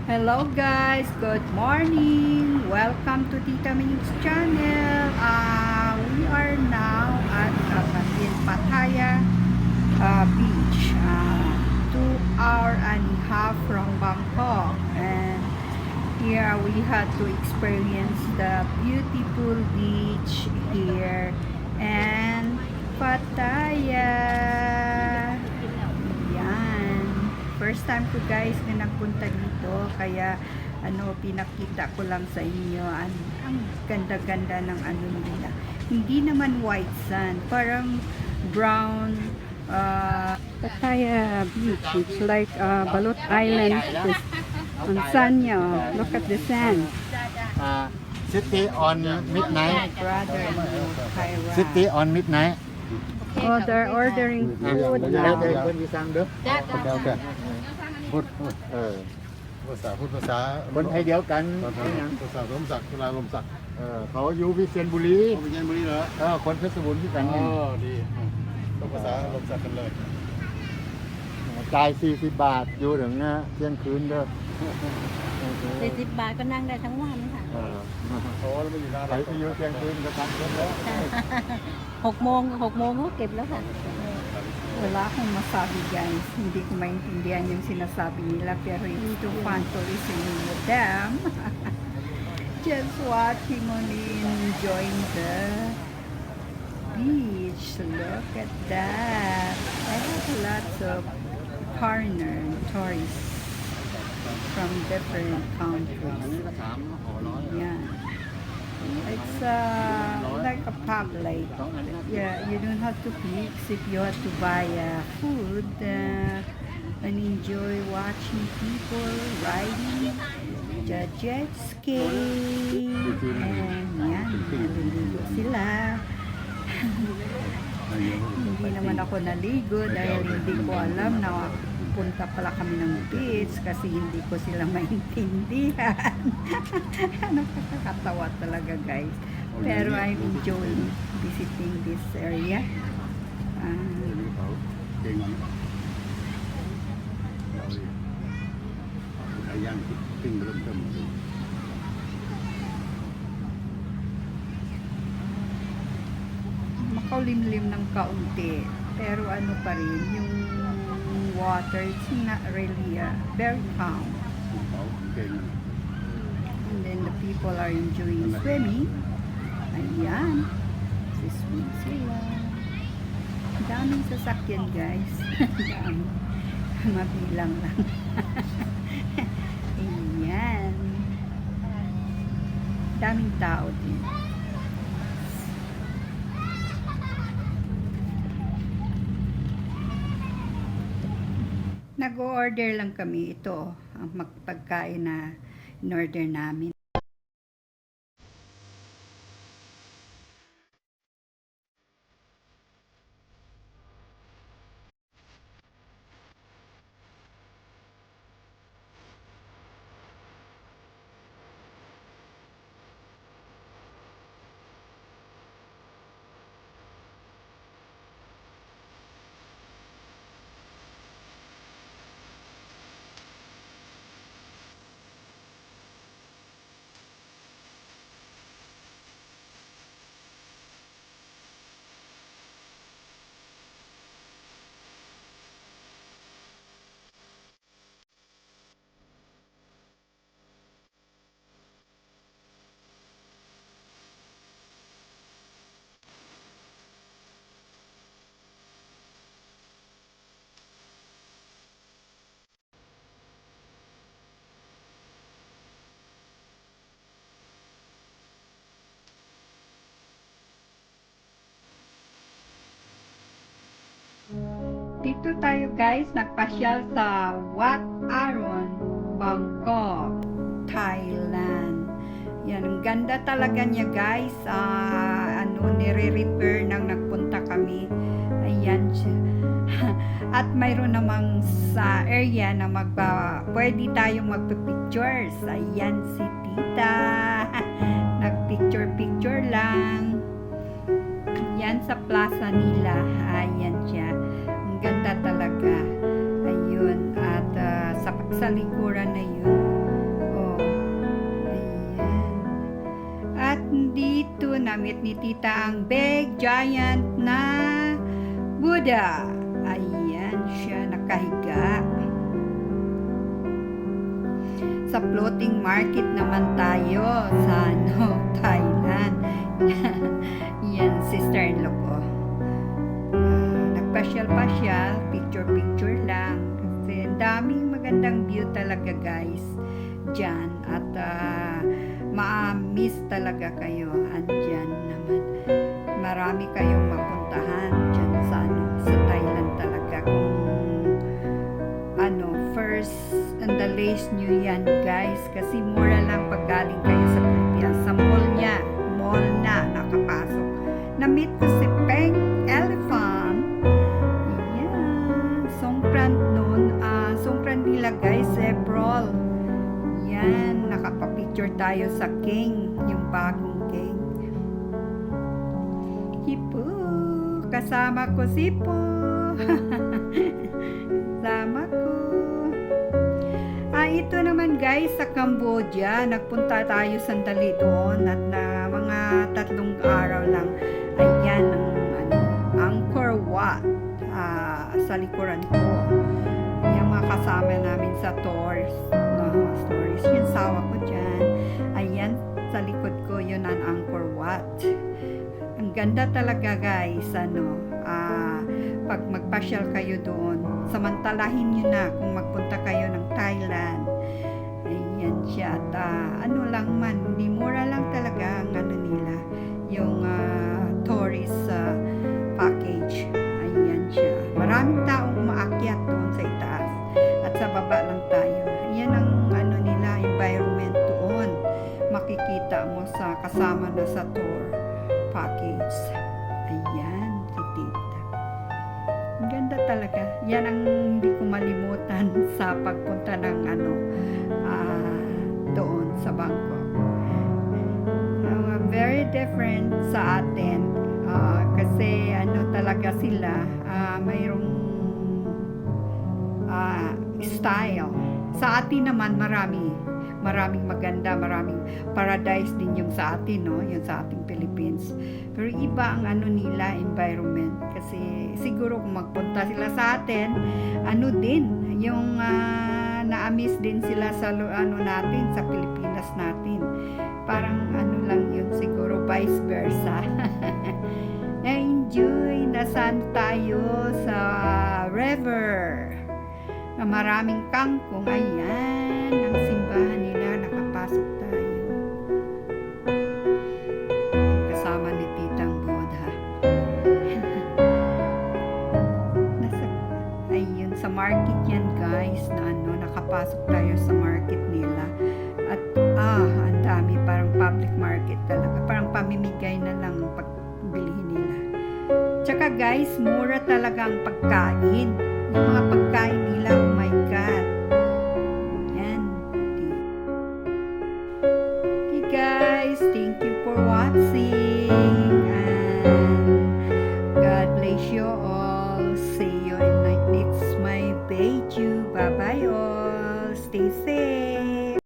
Hello guys, good morning. Welcome to Tita Min's channel. We are now at in Pattaya Beach, 2 hours and a half from Bangkok, and here we had to experience the beautiful beach here and Pattaya. Yan. First time ko guys na nagpunta dito, kaya pinakita ko lang sa inyo ang ganda-ganda ng nila. Hindi naman white sand, parang brown Pattaya Beach. It's like Balot Island. Ang sand niya, oh. Look at the sand. City on midnight. Brother and Kyra. City on midnight. Oh, they're ordering food now. คนอีสานเด้อโอเคพูดภาษาคนไทยเดียวกันภาษาลมศักดิ์จุฬาลมศักดิ์เขาอยู่วิเชียรบุรีเหรอคนเพชรบูรณ์ที่กันดีต้องภาษาลมศักดิ์กันเลยจ่าย40 บาทอยู่ถึงนะเที่ยงคืนเด้อ40 บาทก็นั่งได้ทั้งวันค่ะโอ้แล้วไม่อยู่นานไปที่อยู่เที่ยงคืนก็ทำคนแล้ว6 โมงเขาเก็บแล้วค่ะ Wala akong masabi guys. Hindi ko maintindihan yung sinasabi nila, pero it's too fun to listen with them. Just watching only and enjoying the beach. Look at that. I have lots of foreigner and tourists from different countries. Yeah. It's like a public. Yeah, you don't have to mix if you have to buy food and enjoy watching people riding the jet ski. And yan, naliligo sila. Hindi naman ako naligo dahil hindi ko alam na punta pala kami ng beach kasi hindi ko sila maintindihan. Nakakatawa talaga guys. Pero I'm enjoying visiting this area. Makaulimlim ng kaunti. Pero ano pa rin, yung water, it's not really very calm. And then the people are enjoying swimming. Ayan. Swim sila. Daming sasakyan guys. Dami. Mabilang lang. Ayan. Daming tao din. Nag-order lang kami. Ito ang pagkain na in-order namin. Dito tayo guys, nagpasyal sa Wat Arun, Bangkok, Thailand. Yan, ang ganda talaga niya guys. Nire-repair nang nagpunta kami. Ayan siya. At mayroon namang sa area na pwede tayong magpipictures. Ayan si Tita. Nagpicture-picture lang. Yan sa plaza nila. Ayan siya. Ang ganda talaga. Ayun. At sa likuran na yun, na-meet ni tita ang big giant na Buddha. Ayan siya, nakahiga. Sa floating market naman tayo sa Thailand. Yan, sister-in-law ko. Nagpasyal-pasyal, picture-picture lang. Kasi ang daming magandang view talaga guys dyan. At ma-miss talaga kayo. Andyan naman. Marami kayong mapuntahan dyan sa Thailand talaga. Kung first and the last nyo yan guys. Kasi mura lang pag galing kayo sa Pilipinas. Sa mall na nakapasok. Na-meet ko si Pink Elephant. Yan. Songkran nun. Songkran nila guys, April. Yan. Nakapapicture tayo sa King. Yung bagong King. Hipo. Kasama ko si Po. Kasama ko. Ito naman guys sa Cambodia, nagpunta tayo sandali doon at na mga 3 araw lang. Ayan ang Angkor Wat sa likuran ko. Yung mga kasama namin sa tours, yung sawa ko dyan. Ayan sa likod ko yun ang Angkor Wat. Ang ganda talaga guys, pag magpasyal kayo doon, samantalahin nyo na kung magpunta kayo ng Thailand. Ayan siya. At lang man, hindi mura lang talaga ang nila, yung tourist package. Ayan siya. Maraming taong umaakyat doon sa itaas at sa baba lang tayo. Ayan ang nila, environment doon. Makikita mo sa kasama na sa tour package. Ayan, si Tita. Ang ganda talaga. Yan ang hindi ko malimutan sa pagpunta ng doon sa Bangkok. Very different sa atin kasi talaga sila mayroong style. Sa atin naman maraming maganda, maraming paradise din yung sa atin, no? Yung sa ating Philippines. Pero iba ang nila, environment. Kasi siguro kung magpunta sila sa atin, din, yung na-amiss din sila sa natin, sa Pilipinas natin. Parang lang yun, siguro vice versa. Enjoy, nasaan tayo sa river. Na maraming kangkong. Ayan, ang simbahan nila, nakapasok tayo. Kasama ni Titang Buddha. Ayun, sa market yan guys, na nakapasok tayo sa market nila. At ang dami, parang public market talaga. Parang pamimigay na lang ang pagbilihin nila. Tsaka guys, mura talaga ang pagkain. Yung mga pagkain nila, oh my God. Yan. Okay guys, thank you for watching.